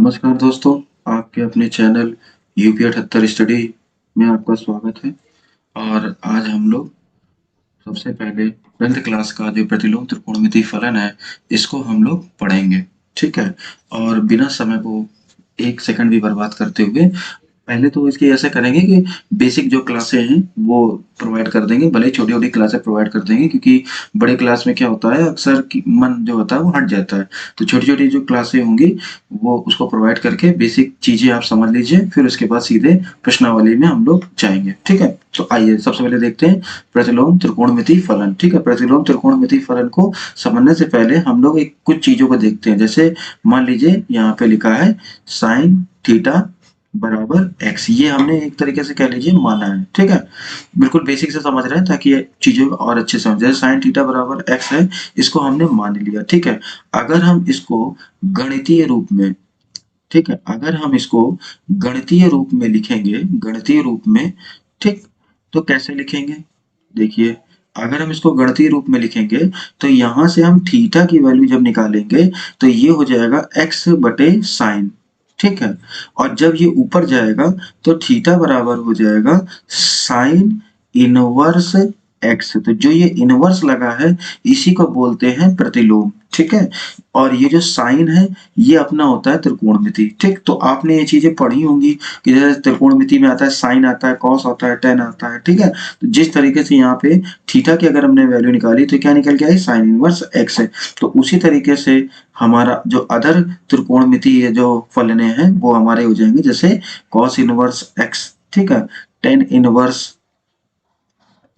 नमस्कार दोस्तों, आपके अपने चैनल यूपी 78 स्टडी में आपका स्वागत है। और आज हम लोग सबसे पहले 10th क्लास का जो प्रतिलोम त्रिकोणमितीय फलन है, इसको हम लोग पढ़ेंगे। ठीक है, और बिना समय को एक सेकंड भी बर्बाद करते हुए पहले तो इसकी ऐसे करेंगे कि बेसिक जो क्लासें हैं वो प्रोवाइड कर देंगे, भले ही छोटी-छोटी क्लासें प्रोवाइड कर देंगे, क्योंकि बड़े क्लास में क्या होता है अक्सर कि मन जो होता है वो हट जाता है। तो छोटी-छोटी जो क्लासें होंगी वो उसको प्रोवाइड करके बेसिक चीज़ें आप समझ लीजिए, फिर उसके बाद सीधे प्रश्नावली में हम लोग जाएँगे। ठीक है? तो आइए सबसे पहले देखते हैं प्रतिलोम त्रिकोणमितीय फलन। ठीक है? प्रतिलोम त्रिकोणमितीय फलन को समझने से पहले हम लोग एक कुछ चीज़ों को देखते हैं। जैसे मान लीजिए यहाँ पे लिखा है sin थीटा बराबर x, ये हमने एक तरीके से कह लीजिए माना है। ठीक है, बिल्कुल बेसिक से समझ रहे हैं ताकि ये चीजें और अच्छे से समझ जाए। साइन थीटा बराबर x है, इसको हमने मान लिया। ठीक है, अगर हम इसको गणितीय रूप में, ठीक है, अगर हम इसको गणितीय रूप में लिखेंगे, गणितीय रूप में, ठीक, तो कैसे लिखेंगे? देखिए, अगर हम इसको गणितीय रूप में लिखेंगे तो यहां से हम थीटा की वैल्यू जब निकालेंगे तो ये हो जाएगा x बटे साइन। ठीक है, और जब ये ऊपर जाएगा तो थीटा बराबर हो जाएगा साइन इनवर्स एक्स। तो जो ये इनवर्स लगा है इसी को बोलते हैं प्रतिलोम। ठीक है, और ये जो साइन है ये अपना होता है त्रिकोणमिति। ठीक, तो आपने ये चीजें पढ़ी होंगी कि जैसे त्रिकोणमिति में आता है साइन आता है, कॉस आता है, टेन आता है। ठीक है, तो जिस तरीके से यहाँ पे थीटा की अगर हमने वैल्यू निकाली तो क्या निकल के आई? साइन इनवर्स एक्स है। तो उसी तरीके से हमारा जो अदर त्रिकोणमितीय जो फलने हैं वो हमारे हो जाएंगे, जैसे कॉस इनवर्स एक्स, ठीक है, टेन इनवर्स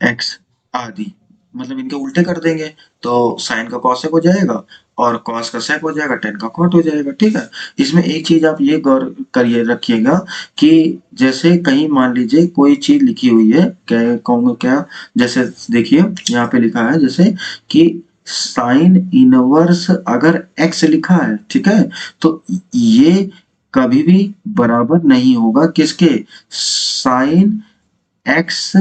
एक्स आदि। मतलब इनके उल्टे कर देंगे तो साइन का कॉसेक हो जाएगा और कॉस का सेक हो जाएगा, टेन का कॉट हो जाएगा। ठीक है, इसमें एक चीज आप ये गौर करिए, रखिएगा कि जैसे कहीं मान लीजिए कोई चीज लिखी हुई है, क्या कहूंगा क्या, जैसे देखिए यहाँ पे लिखा है जैसे कि साइन इनवर्स अगर एक्स लिखा है, ठीक है, तो ये कभी भी बराबर नहीं होगा किसके? साइन एक्स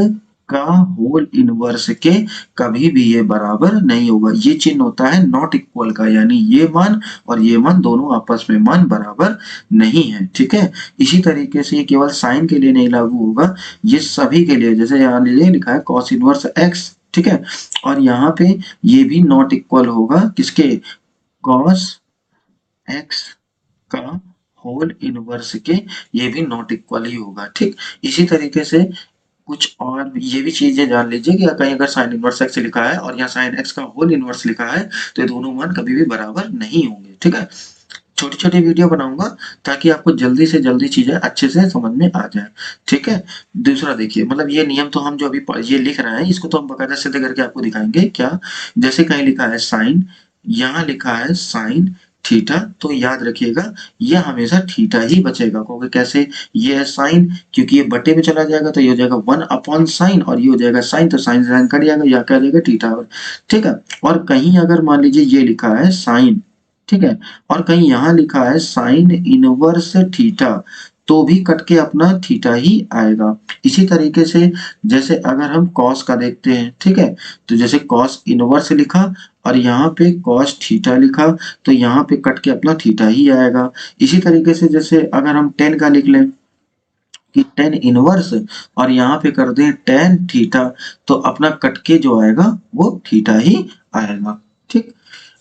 का होल इनवर्स के कभी भी ये बराबर नहीं होगा। ये चिन्ह होता है नॉट इक्वल का, यानी ये मान और ये मान दोनों आपस में मान बराबर नहीं है। ठीक है, इसी तरीके से ये केवल साइन के लिए नहीं लागू होगा, ये सभी के लिए। जैसे यहाँ लीजिए लिखा है कॉस इनवर्स एक्स, ठीक है, और यहाँ पे ये भी नॉट इक्वल होगा किसके? कॉस एक्स का होल इनवर्स के, ये भी नॉट इक्वल ही होगा। ठीक, इसी तरीके से कुछ और ये भी चीजें जान लीजिए कि कहीं अगर साइन इनवर्स एक्स लिखा है और यहाँ साइन एक्स का होल इनवर्स लिखा है तो ये दोनों मान कभी भी बराबर नहीं होंगे। ठीक है, छोटी छोटी वीडियो बनाऊंगा ताकि आपको जल्दी से जल्दी चीजें अच्छे से समझ में आ जाए। ठीक है, दूसरा देखिए, मतलब ये नियम तो हम जो अभी ये लिख रहे हैं इसको तो हम बकायदा सिद्ध करके आपको दिखाएंगे। क्या? जैसे कहीं लिखा है साइन, यहाँ लिखा है साइन थीटा, तो याद रखिएगा ये हमेशा थीटा ही बचेगा, क्योंकि कैसे? ये है साइन, क्योंकि ये बटे में चला जाएगा तो ये हो जाएगा 1/साइन, और ये हो जाएगा साइन, तो साइन साइन कट जाएगा, या क्या जाएगा? थीटा। ठीक है, और कहीं अगर मान लीजिए ये लिखा है साइन, ठीक है, और कहीं यहाँ लिखा है साइन इनवर्स थीटा, तो भी कट के अपना थीटा ही आएगा। इसी तरीके से जैसे अगर हम कॉस का देखते हैं, ठीक है, तो जैसे कॉस इनवर्स लिखा और यहाँ पे कॉस थीटा लिखा, तो यहाँ पे कट के अपना थीटा ही आएगा। इसी तरीके से जैसे अगर हम टेन का लिख लें कि टेन इनवर्स और यहाँ पे कर दें टेन थीटा, तो अपना कट के जो आएगा वो थीटा ही आएगा। ठीक,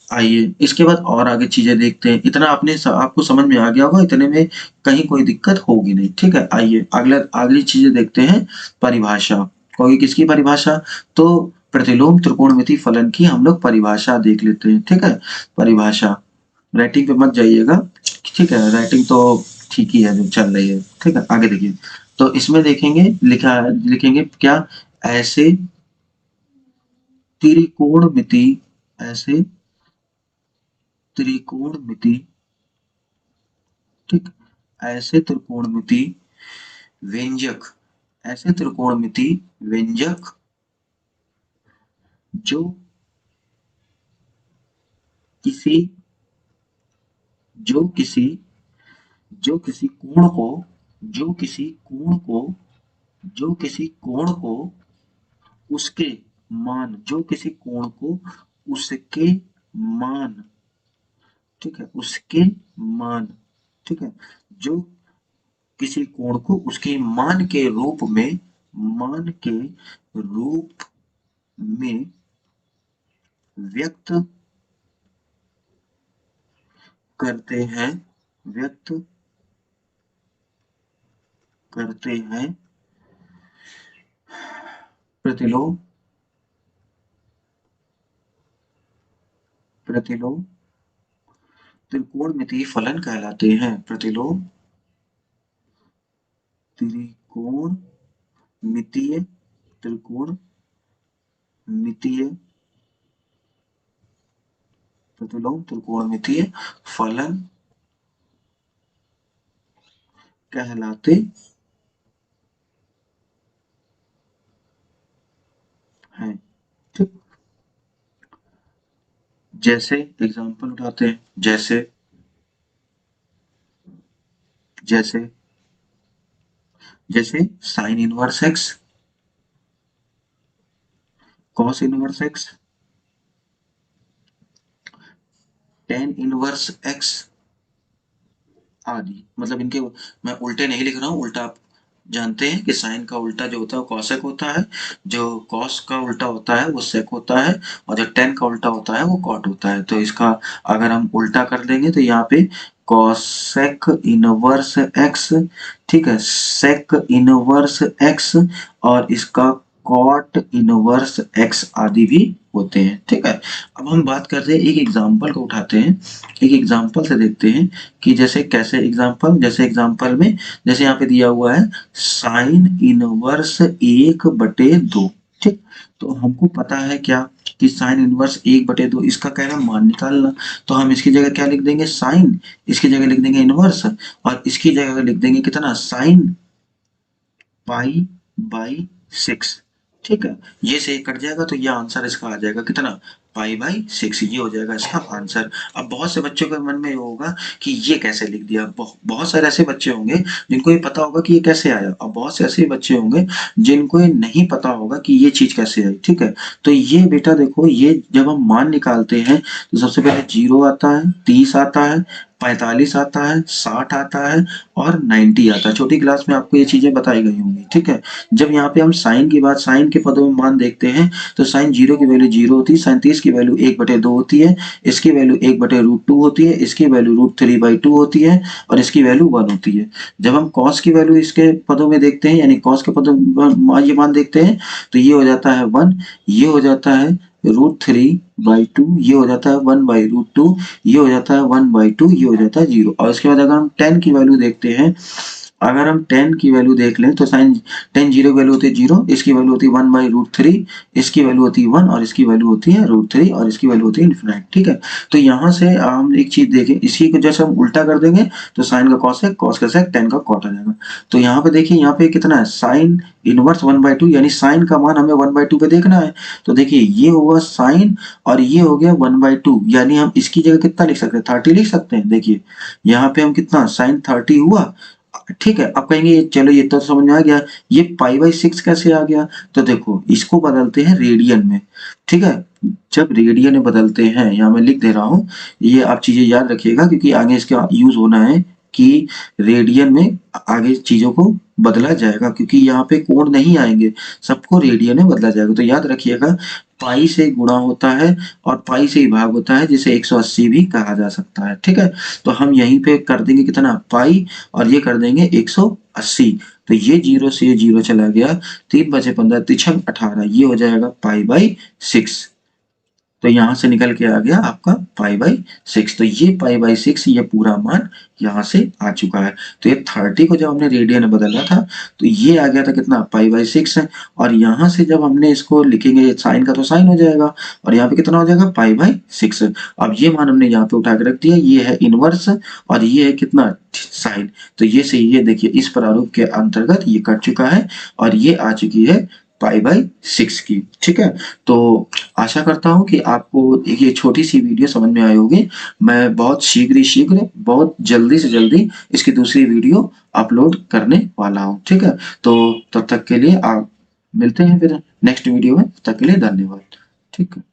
आइए इसके बाद और आगे चीजें देखते हैं। इतना आपको समझ में आ गया होगा, इतने में कहीं कोई दिक्कत होगी नहीं। ठीक है, आइए अगली चीजें देखते हैं। परिभाषा, कोई किसकी परिभाषा? तो प्रतिलोम त्रिकोणमिति फलन की हम लोग परिभाषा देख लेते हैं। ठीक है, परिभाषा, राइटिंग पे मत जाइएगा। ठीक है, राइटिंग तो ठीक ही है जो चल रही है। ठीक है, आगे देखिए, तो इसमें देखेंगे लिखेंगे क्या? ऐसे त्रिकोणमिति, ऐसे त्रिकोणमिति, ठीक, ऐसे त्रिकोणमिति व्यंजक, ऐसे त्रिकोणमिति व्यंजक जो किसी जो किसी जो किसी कोण को जो किसी कोण को जो किसी कोण को उसके मान, जो किसी कोण को उसके मान, ठीक है, उसके मान ठीक है, जो किसी कोण को उसके मान के रूप में व्यक्त करते हैं व्यक्त करते हैं प्रतिलोम प्रतिलोम त्रिकोणमितीय फलन कहलाते हैं। प्रतिलोम त्रिकोणमितीय त्रिकोणमितीय प्रतिलोम त्रिकोणमितीय फलन कहलाते हैं। ठीक, जैसे एग्जांपल उठाते हैं, जैसे जैसे जैसे sine inverse x, cos inverse x, tan inverse x आदि। मतलब इनके मैं उल्टे नहीं लिख रहा हूँ, उल्टा आप जानते हैं कि साइन का उल्टा जो होता है वो कॉसेक होता है, जो कॉस का उल्टा होता है वो सेक होता है, और जो टेन का उल्टा होता है वो कॉट होता है। तो इसका अगर हम उल्टा कर देंगे तो यहाँ पे कॉसेक इनवर्स एक्स, ठीक है, सेक इनवर्स एक्स, और इसका कॉट इनवर्स एक्स आदि भी होते हैं। ठीक है, अब हम बात करते हैं, एक एग्जांपल को उठाते हैं, एक एग्जांपल से देखते हैं कि जैसे कैसे एग्जांपल, जैसे एग्जांपल में जैसे यहाँ पे दिया हुआ है साइन इनवर्स 1/2। ठीक, तो हमको पता है क्या कि साइन इनवर्स 1/2, इसका कह रहा है मान निकालना। तो हम इसकी जगह क्या लिख देंगे, साइन, इसकी जगह लिख देंगे इनवर्स, और इसकी जगह लिख देंगे कितना, साइन पाई बाई 6। ठीक है, ये से कट जाएगा तो ये आंसर इसका आ जाएगा कितना, पाई बाई 6, ये हो जाएगा इसका आंसर। अब बहुत से बच्चों के मन में ये होगा कि ये कैसे लिख दिया, बहुत सारे ऐसे बच्चे होंगे जिनको ये पता होगा कि ये कैसे आया, और बहुत से ऐसे बच्चे होंगे जिनको ये नहीं पता होगा कि ये चीज कैसे आई। ठीक है, तो ये बेटा देखो, ये जब हम मान निकालते हैं तो सबसे पहले 0 आता है, 30 आता है, 45 आता है, 60 आता है, और 90 आता है। छोटी क्लास में आपको ये चीजें बताई गई होंगी। ठीक है, जब यहाँ पे हम साइन की बात, साइन के पदों में मान देखते हैं तो साइन 0 की वैल्यू 0 होती है, साइन 30 की वैल्यू 1/2 होती है, इसकी वैल्यू 1/√2 होती है, इसकी वैल्यू √3/2 होती है, और इसकी वैल्यू 1 होती है। जब हम कॉस की वैल्यू इसके पदों में देखते हैं, यानी कॉस के पदों में ये मान देखते हैं, तो ये हो जाता है 1, ये हो जाता है √3/2, ये हो जाता है 1/√2, ये हो जाता है 1/2, ये हो जाता है 0। और उसके बाद अगर हम 10 की वैल्यू देखते हैं, अगर हम 10 की वैल्यू देख लें तो साइन 10 0 की वैल्यू होती है 0, इसकी वैल्यू होती है 1/√3, इसकी वैल्यू होती है 1, और इसकी वैल्यू होती है √3, और इसकी वैल्यू होती है इन्फिनाइट। ठीक है, तो यहाँ से हम एक चीज देखें, इसी को जैसे हम उल्टा कर देंगे तो साइन का कॉसेक, कॉस का सेक, 10 का कॉट आ जाएगा। तो यहाँ पे देखिए, यहाँ पे कितना है, साइन इनवर्स 1/2, यानी साइन का मान हमें 1/2 पे देखना है। तो देखिए ये होगा साइन, और ये हो गया 1/2, यानी हम इसकी जगह कितना लिख सकते हैं, 30 लिख सकते हैं। देखिए यहाँ पे हम कितना, साइन 30 हुआ। ठीक है, अब कहेंगे चलो ये तो समझ में आ गया, ये पाई/6 कैसे आ गया, तो देखो इसको बदलते हैं रेडियन में। ठीक है, जब रेडियन में बदलते हैं, यहाँ मैं लिख दे रहा हूँ, ये आप चीजें याद रखिएगा क्योंकि आगे इसका यूज होना है कि रेडियन में आगे चीजों को बदला जाएगा, क्योंकि यहाँ पे कोण नहीं आएंगे, सबको रेडियन में बदला जाएगा। तो याद रखिएगा, पाई से गुणा होता है और पाई से ही भाग होता है, जिसे 180 भी कहा जा सकता है। ठीक है, तो हम यहीं पे कर देंगे कितना, पाई, और ये कर देंगे 180। तो ये 0 से ये 0 चला गया, 3 बचे 15, 3 18, ये हो जाएगा पाई/6। तो यहाँ से निकल के आ गया आपका पाई/6। तो ये पाई/6, ये पूरा मान यहाँ से आ चुका है। तो ये 30 को जब हमने रेडियन में बदला था तो ये आ गया था कितना, पाई/6 है, और यहाँ से जब हमने इसको लिखेंगे, साइन का तो साइन हो जाएगा, और यहाँ पे कितना हो जाएगा, पाई/6। अब ये मान हमने यहाँ पे उठा के रख दिया, ये है इनवर्स, और ये है कितना, साइन। तो ये से ये देखिए, इस प्रारूप के अंतर्गत ये कट चुका है, और ये आ चुकी है पाई/6 की। ठीक है, तो आशा करता हूँ कि आपको ये छोटी सी वीडियो समझ में आई होगी। मैं बहुत शीघ्र बहुत जल्दी से जल्दी इसकी दूसरी वीडियो अपलोड करने वाला हूँ। ठीक है, तो तब तक के लिए आप मिलते हैं फिर नेक्स्ट वीडियो में, तब तक के लिए धन्यवाद। ठीक है।